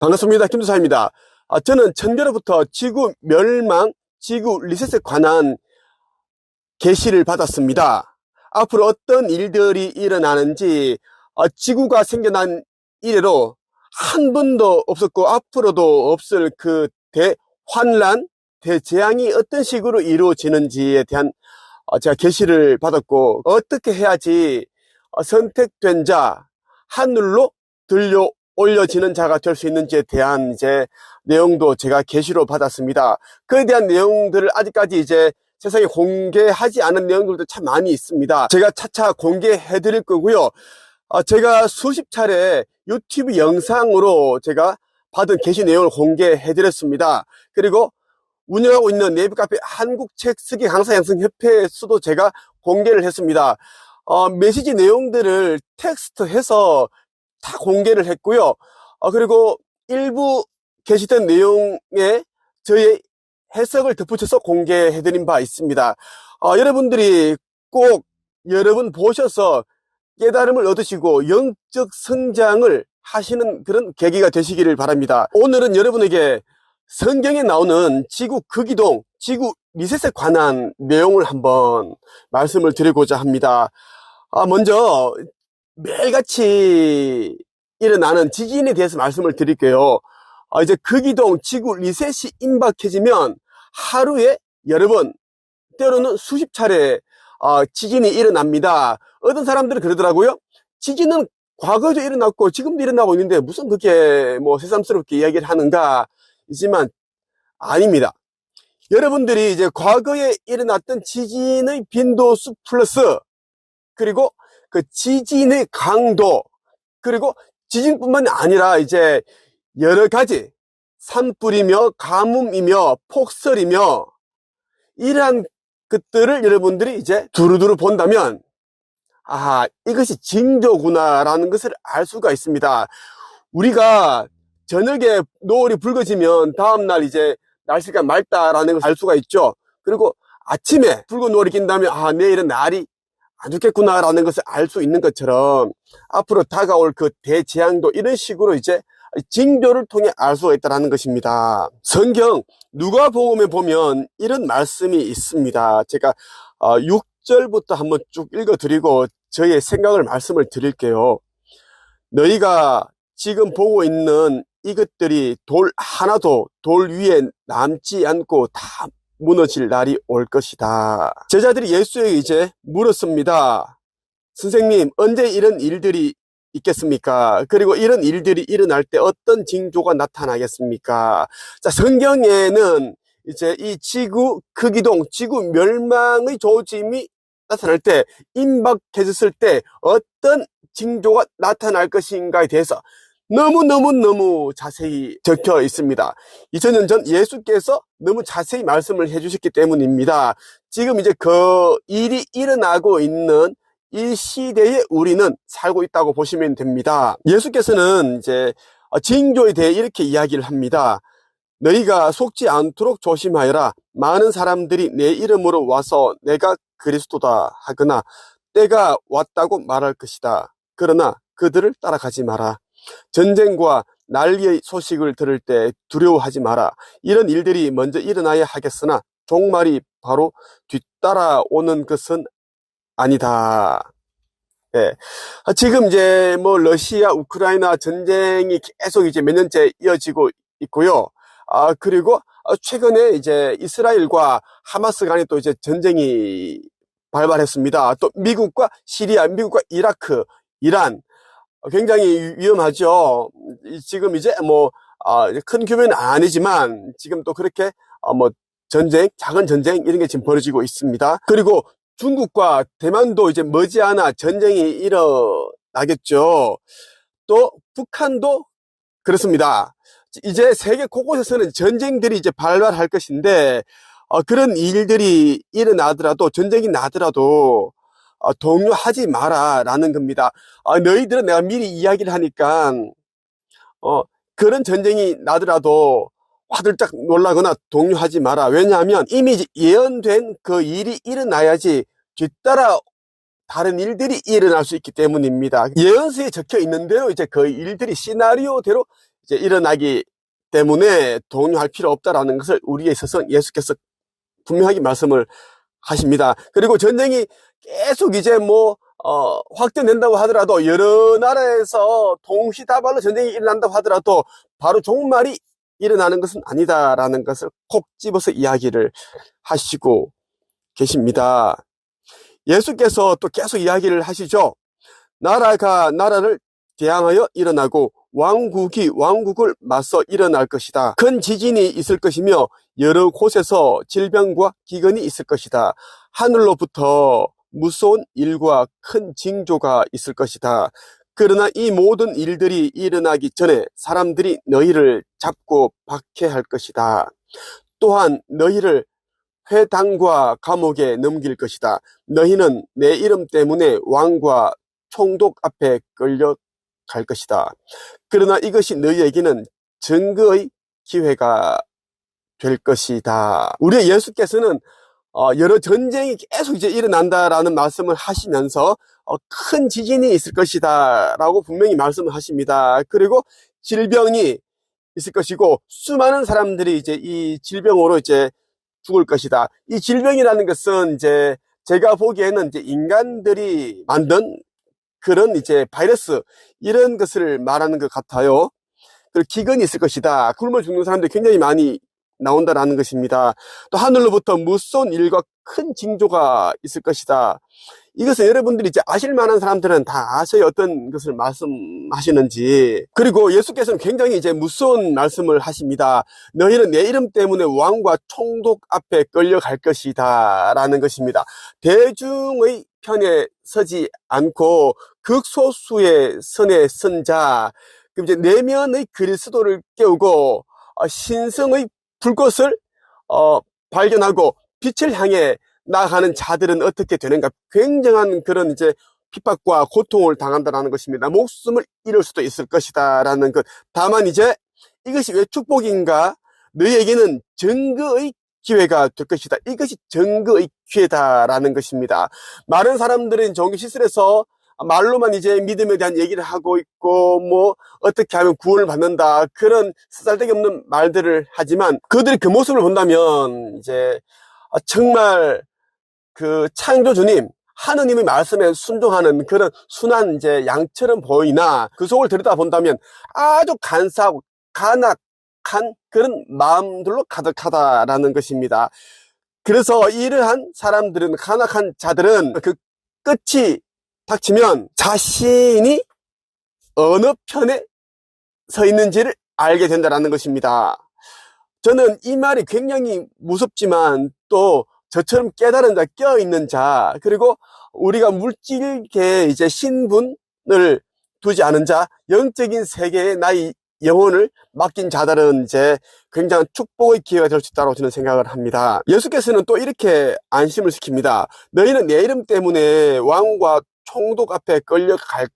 반갑습니다. 김도사입니다. 저는 천개로부터 지구 멸망, 지구 리셋에 관한 계시를 받았습니다. 앞으로 어떤 일들이 일어나는지 지구가 생겨난 이래로 한 번도 없었고 앞으로도 없을 그 대환란, 대재앙이 어떤 식으로 이루어지는지에 대한 제가 계시를 받았고, 어떻게 해야지 선택된 자, 하늘로 들려 올려지는 자가 될 수 있는지에 대한 내용도 제가 계시로 받았습니다. 그에 대한 내용들을 아직까지 세상에 공개하지 않은 내용들도 참 많이 있습니다. 제가 차차 공개해 드릴 거고요. 제가 수십 차례 유튜브 영상으로 제가 받은 계시 내용을 공개해 드렸습니다. 그리고 운영하고 있는 네이버 카페 한국책쓰기 강사 양성협회에서도 제가 공개를 했습니다. 메시지 내용들을 텍스트해서 다 공개를 했고요. 그리고 일부 게시된 내용에 저의 해석을 덧붙여서 공개해드린 바 있습니다. 여러분들이 꼭 여러 번 보셔서 깨달음을 얻으시고 영적 성장을 하시는 그런 계기가 되시기를 바랍니다. 오늘은 여러분에게 성경에 나오는 지구 극이동, 지구 리셋에 관한 내용을 한번 말씀을 드리고자 합니다. 먼저 매일같이 일어나는 지진에 대해서 말씀을 드릴게요. 이제 극이동, 지구 리셋이 임박해지면 하루에 여러 번, 때로는 수십 차례 지진이 일어납니다. 어떤 사람들은 그러더라고요. 지진은 과거에도 일어났고 지금도 일어나고 있는데 무슨 그렇게 새삼스럽게 이야기를 하는가 이지만 아닙니다. 여러분들이 과거에 일어났던 지진의 빈도수 플러스 그리고 그 지진의 강도, 그리고 지진뿐만이 아니라 여러 가지 산불이며 가뭄이며 폭설이며 이러한 것들을 여러분들이 두루두루 본다면 이것이 징조구나 라는 것을 알 수가 있습니다. 우리가 저녁에 노을이 붉어지면 다음날 날씨가 맑다라는 것을 알 수가 있죠. 그리고 아침에 붉은 노을이 낀다면 내일은 날이 안 좋겠구나 라는 것을 알 수 있는 것처럼 앞으로 다가올 그 대재앙도 이런 식으로 징조를 통해 알 수가 있다는 것입니다. 성경 누가복음에 보면 이런 말씀이 있습니다. 제가 6절부터 한번 쭉 읽어드리고 저의 생각을 말씀을 드릴게요. 너희가 지금 보고 있는 이것들이 돌 하나도 돌 위에 남지 않고 다 무너질 날이 올 것이다. 제자들이 예수에게 물었습니다. 선생님, 언제 이런 일들이 있겠습니까? 그리고 이런 일들이 일어날 때 어떤 징조가 나타나겠습니까? 자, 성경에는 이 지구 극이동, 지구 멸망의 조짐이 나타날 때, 임박해졌을 때 어떤 징조가 나타날 것인가에 대해서 너무 자세히 적혀 있습니다. 2000년 전 예수께서 너무 자세히 말씀을 해주셨기 때문입니다. 지금 그 일이 일어나고 있는 이 시대에 우리는 살고 있다고 보시면 됩니다. 예수께서는 징조에 대해 이렇게 이야기를 합니다. 너희가 속지 않도록 조심하여라. 많은 사람들이 내 이름으로 와서 내가 그리스도다 하거나 때가 왔다고 말할 것이다. 그러나 그들을 따라가지 마라. 전쟁과 난리의 소식을 들을 때 두려워하지 마라. 이런 일들이 먼저 일어나야 하겠으나 종말이 바로 뒤따라오는 것은 아니다. 예. 지금 러시아, 우크라이나 전쟁이 계속 몇 년째 이어지고 있고요. 그리고 최근에 이스라엘과 하마스 간에 또 전쟁이 발발했습니다. 또 미국과 시리아, 미국과 이라크, 이란, 굉장히 위험하죠. 지금 큰 규모는 아니지만 지금 또 그렇게 전쟁, 작은 전쟁 이런 게 지금 벌어지고 있습니다. 그리고 중국과 대만도 머지않아 전쟁이 일어나겠죠. 또 북한도 그렇습니다. 세계 곳곳에서는 전쟁들이 발발할 것인데 그런 일들이 일어나더라도, 전쟁이 나더라도 동요하지 마라 라는 겁니다. 너희들은 내가 미리 이야기를 하니까 그런 전쟁이 나더라도 화들짝 놀라거나 동요하지 마라. 왜냐하면 이미 예언된 그 일이 일어나야지 뒤따라 다른 일들이 일어날 수 있기 때문입니다. 예언서에 적혀 있는데요. 그 일들이 시나리오대로 이제 일어나기 때문에 동요할 필요 없다라는 것을 우리에 있어서 예수께서 분명하게 말씀을 하십니다. 그리고 전쟁이 계속 이제 확전된다고 하더라도, 여러 나라에서 동시다발로 전쟁이 일어난다고 하더라도 바로 종말이 일어나는 것은 아니다라는 것을 콕 집어서 이야기를 하시고 계십니다. 예수께서 또 계속 이야기를 하시죠. 나라가 나라를 대항하여 일어나고 왕국이 왕국을 맞서 일어날 것이다. 큰 지진이 있을 것이며 여러 곳에서 질병과 기근이 있을 것이다. 하늘로부터 무서운 일과 큰 징조가 있을 것이다. 그러나 이 모든 일들이 일어나기 전에 사람들이 너희를 잡고 박해할 것이다. 또한 너희를 회당과 감옥에 넘길 것이다. 너희는 내 이름 때문에 왕과 총독 앞에 끌려갈 것이다. 그러나 이것이 너희에게는 증거의 기회가 될 것이다. 우리 예수께서는 여러 전쟁이 계속 이제 일어난다라는 말씀을 하시면서 큰 지진이 있을 것이다 라고 분명히 말씀을 하십니다. 그리고 질병이 있을 것이고 수많은 사람들이 이제 이 질병으로 이제 죽을 것이다. 이 질병이라는 것은 이제 제가 보기에는 이제 인간들이 만든 그런 이제 바이러스, 이런 것을 말하는 것 같아요. 그리고 기근이 있을 것이다. 굶어 죽는 사람들이 굉장히 많이 나온다라는 것입니다. 또 하늘로부터 무서운 일과 큰 징조가 있을 것이다. 이것은 여러분들이 이제 아실 만한 사람들은 다 아셔요. 어떤 것을 말씀하시는지. 그리고 예수께서는 굉장히 이제 무서운 말씀을 하십니다. 너희는 내 이름 때문에 왕과 총독 앞에 끌려갈 것이다 라는 것입니다. 대중의 편에 서지 않고 극소수의 선에 선 자, 그럼 이제 내면의 그리스도를 깨우고 신성의 불꽃을 발견하고 빛을 향해 나아가는 자들은 어떻게 되는가? 굉장한 그런 이제 핍박과 고통을 당한다라는 것입니다. 목숨을 잃을 수도 있을 것이다 라는 것. 다만 이제 이것이 왜 축복인가? 너희에게는 증거의 기회가 될 것이다. 이것이 증거의 기회다라는 것입니다. 많은 사람들은 종교 시설에서 말로만 이제 믿음에 대한 얘기를 하고 있고, 어떻게 하면 구원을 받는다, 그런 쓰잘데기 없는 말들을 하지만, 그들이 그 모습을 본다면 이제 정말 그 창조주님, 하느님의 말씀에 순종하는 그런 순한 이제 양처럼 보이나, 그 속을 들여다본다면 아주 간사하고 간악한 그런 마음들로 가득하다라는 것입니다. 그래서 이러한 사람들은, 간악한 자들은 그 끝이 닥치면 자신이 어느 편에 서 있는지를 알게 된다는 것입니다. 저는 이 말이 굉장히 무섭지만 또 저처럼 깨달은 자, 깨어있는 자, 그리고 우리가 물질계에 이제 신분을 두지 않은 자, 영적인 세계에 나의 영혼을 맡긴 자들은 이제 굉장한 축복의 기회가 될 수 있다고 저는 생각을 합니다. 예수께서는 또 이렇게 안심을 시킵니다. 너희는 내 이름 때문에 왕과 총독 앞에 끌려갈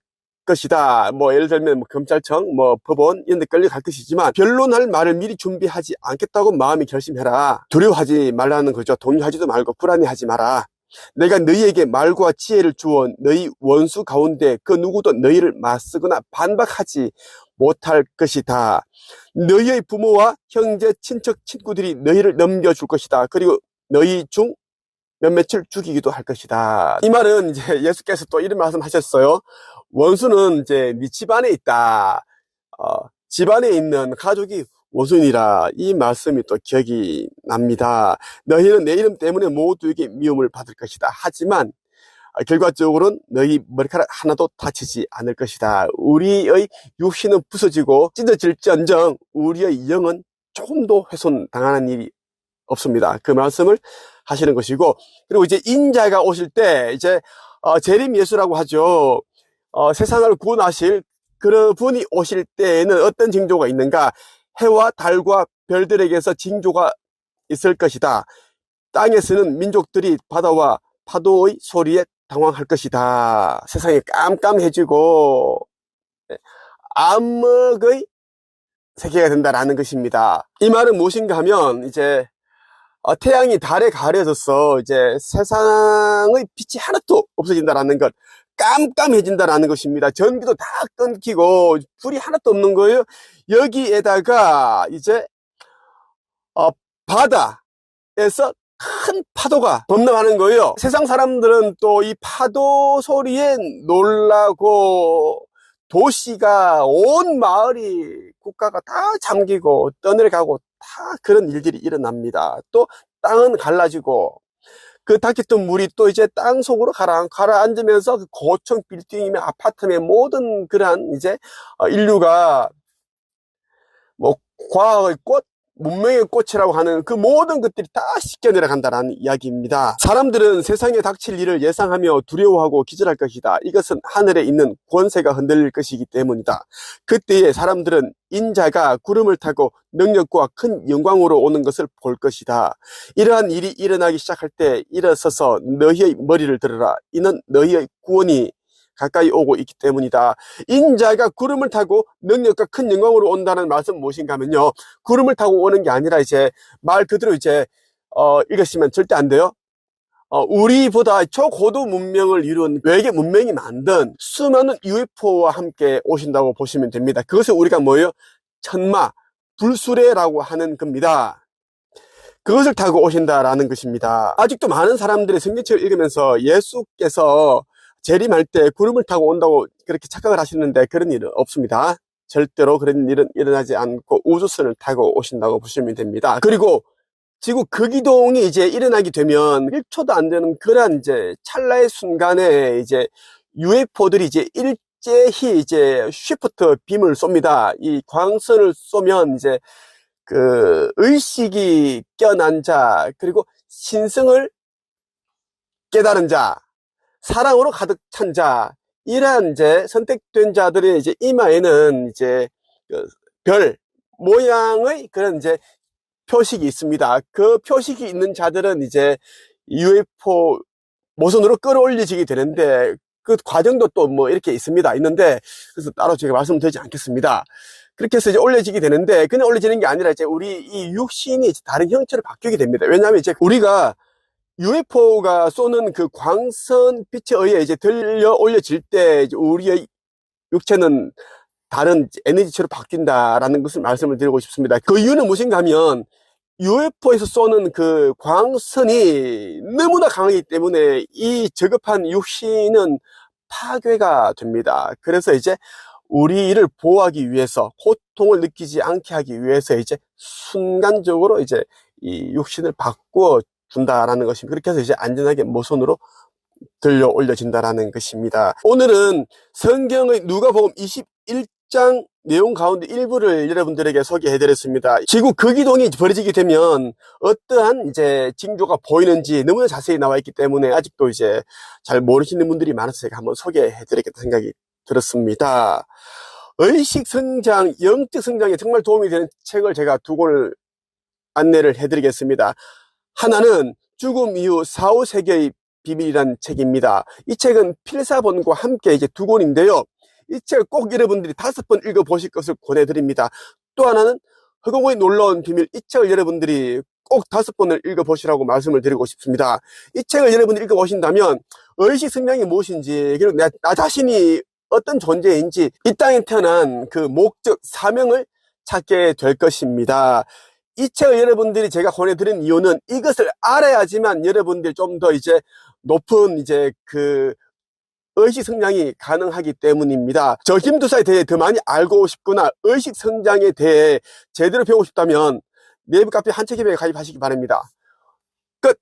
것이다. 예를 들면 검찰청, 법원 이런 데 끌려갈 것이지만 변론할 말을 미리 준비하지 않겠다고 마음이 결심해라. 두려워하지 말라는 거죠. 동요하지도 말고 불안해하지 마라. 내가 너희에게 말과 지혜를 주어 너희 원수 가운데 그 누구도 너희를 맞서거나 반박하지 못할 것이다. 너희의 부모와 형제, 친척, 친구들이 너희를 넘겨줄 것이다. 그리고 너희 중 몇몇을 죽이기도 할 것이다. 이 말은 이제 예수께서 또 이런 말씀 하셨어요. 원수는 이제 네 집안에 있다. 집안에 있는 가족이 원수니라. 이 말씀이 또 기억이 납니다. 너희는 내 이름 때문에 모두에게 미움을 받을 것이다. 하지만 결과적으로는 너희 머리카락 하나도 다치지 않을 것이다. 우리의 육신은 부서지고 찢어질지언정 우리의 영은 조금도 훼손당하는 일이 없습니다. 그 말씀을 하시는 것이고, 그리고 이제 인자가 오실 때 이제 재림 예수라고 하죠. 세상을 구원하실 그런 분이 오실 때에는 어떤 징조가 있는가? 해와 달과 별들에게서 징조가 있을 것이다. 땅에서는 민족들이 바다와 파도의 소리에 당황할 것이다. 세상이 깜깜해지고 암흑의 세계가 된다라는 것입니다. 이 말은 무엇인가 하면 이제 태양이 달에 가려져서 이제 세상의 빛이 하나도 없어진다라는 것. 깜깜해진다라는 것입니다. 전기도 다 끊기고 불이 하나도 없는 거예요. 여기에다가 이제 바다에서 큰 파도가 범람하는 거예요. 세상 사람들은 또 이 파도 소리에 놀라고 도시가 온 마을이 국가가 다 잠기고 떠내려가고 다 그런 일들이 일어납니다. 또 땅은 갈라지고 그 닦였던 물이 또 이제 땅 속으로 가라앉으면서 그 고층 빌딩이며 아파트며 모든 그러한 이제 인류가 뭐 과학의 꽃, 문명의 꽃이라고 하는 그 모든 것들이 다 씻겨 내려간다는 이야기입니다. 사람들은 세상에 닥칠 일을 예상하며 두려워하고 기절할 것이다. 이것은 하늘에 있는 권세가 흔들릴 것이기 때문이다. 그때에 사람들은 인자가 구름을 타고 능력과 큰 영광으로 오는 것을 볼 것이다. 이러한 일이 일어나기 시작할 때 일어서서 너희의 머리를 들어라. 이는 너희의 구원이 가까이 오고 있기 때문이다. 인자가 구름을 타고 능력과 큰 영광으로 온다는 말씀은 무엇인가 하면요, 구름을 타고 오는 게 아니라 이제 말 그대로 이제 읽으시면 절대 안 돼요. 우리보다 초고도 문명을 이룬 외계 문명이 만든 수많은 UFO와 함께 오신다고 보시면 됩니다. 그것을 우리가 뭐예요? 천마 불수레라고 하는 겁니다. 그것을 타고 오신다라는 것입니다. 아직도 많은 사람들이 성경책을 읽으면서 예수께서 재림할 때 구름을 타고 온다고 그렇게 착각을 하시는데 그런 일은 없습니다. 절대로 그런 일은 일어나지 않고 우주선을 타고 오신다고 보시면 됩니다. 그리고 지구 극이동이 이제 일어나게 되면 1초도 안 되는 그런 이제 찰나의 순간에 이제 UFO들이 이제 일제히 이제 쉬프트 빔을 쏩니다. 이 광선을 쏘면 이제 그 의식이 깨어난 자, 그리고 신성을 깨달은 자, 사랑으로 가득 찬 자, 이러한 이제 선택된 자들의 이제 이마에는 이제 별 모양의 그런 이제 표식이 있습니다. 그 표식이 있는 자들은 이제 UFO 모선으로 끌어올려지게 되는데 그 과정도 또 뭐 이렇게 있는데 그래서 따로 제가 말씀드리지 않겠습니다. 그렇게 해서 이제 올려지게 되는데 그냥 올려지는 게 아니라 이제 우리 이 육신이 다른 형체로 바뀌게 됩니다. 왜냐하면 이제 우리가 UFO가 쏘는 그 광선 빛에 의해 이제 들려 올려질 때 이제 우리의 육체는 다른 에너지체로 바뀐다라는 것을 말씀을 드리고 싶습니다. 그 이유는 무엇인가 하면 UFO에서 쏘는 그 광선이 너무나 강하기 때문에 이 저급한 육신은 파괴가 됩니다. 그래서 이제 우리를 보호하기 위해서, 고통을 느끼지 않게 하기 위해서 이제 순간적으로 이제 이 육신을 바꾸어 준다라는 것입니다. 그렇게 해서 이제 안전하게 모선으로 들려 올려진다라는 것입니다. 오늘은 성경의 누가복음 21장 내용 가운데 일부를 여러분들에게 소개해 드렸습니다. 지구 극이동이 벌어지게 되면 어떠한 이제 징조가 보이는지 너무나 자세히 나와 있기 때문에 아직도 이제 잘 모르시는 분들이 많아서 제가 한번 소개해 드리겠다는 생각이 들었습니다. 의식 성장, 영적 성장에 정말 도움이 되는 책을 제가 두 권을 안내를 해 드리겠습니다. 하나는 죽음 이후 4, 5세계의 비밀이라는 책입니다. 이 책은 필사본과 함께 이제 두 권인데요. 이 책을 꼭 여러분들이 5번 읽어보실 것을 권해드립니다. 또 하나는 허공의 놀라운 비밀, 이 책을 여러분들이 꼭 5번을 읽어보시라고 말씀을 드리고 싶습니다. 이 책을 여러분들이 읽어보신다면 의식 성장이 무엇인지, 그리고 나 자신이 어떤 존재인지, 이 땅에 태어난 그 목적, 사명을 찾게 될 것입니다. 이 책을 여러분들이 제가 권해드린 이유는 이것을 알아야지만 여러분들이 좀 더 이제 높은 이제 그 의식 성장이 가능하기 때문입니다. 저 김투사에 대해 더 많이 알고 싶거나 의식 성장에 대해 제대로 배우고 싶다면 네이버 카페 한책협회에 가입하시기 바랍니다.